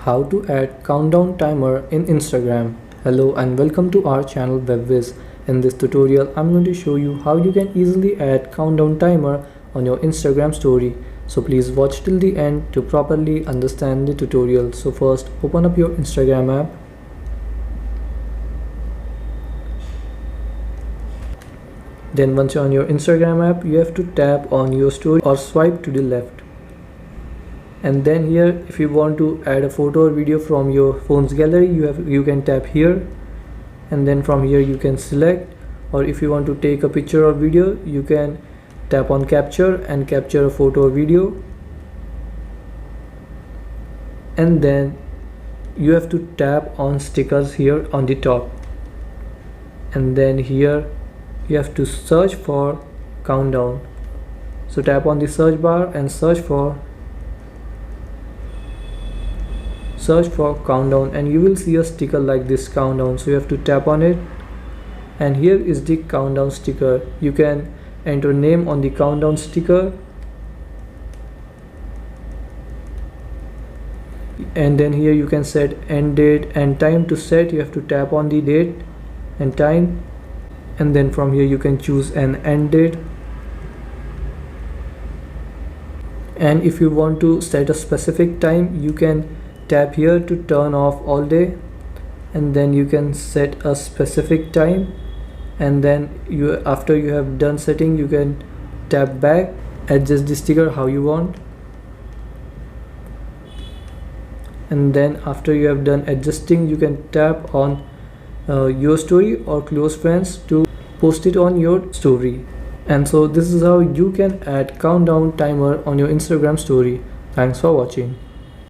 How to add countdown timer in Instagram. Hello and welcome to our channel Whizz. In this tutorial I'm going to show you how you can easily add countdown timer on your Instagram story. So please watch till the end to properly understand the tutorial. So first open up your Instagram app. Then once you're on your Instagram app, you have to tap on your story or swipe to the left. And then here, if you want to add a photo or video from your phone's gallery, you can tap here, and then from here you can select. Or if you want to take a picture or video, you can tap on capture and capture a photo or video. And then you have to tap on stickers here on the top, and then here you have to search for countdown. So tap on the search bar and search for countdown, and you will see a sticker like this, countdown. So you have to tap on it, and here is the countdown sticker. You can enter name on the countdown sticker, and then here you can set end date and time. To set, you have to tap on the date and time, and then from here you can choose an end date. And if you want to set a specific time, you can tap here to turn off all day, and then you can set a specific time, and then after you have done setting, you can tap back, adjust the sticker how you want, and then after you have done adjusting, you can tap on your story or close friends to post it on your story. And so this is how you can add countdown timer on your Instagram story. Thanks for watching.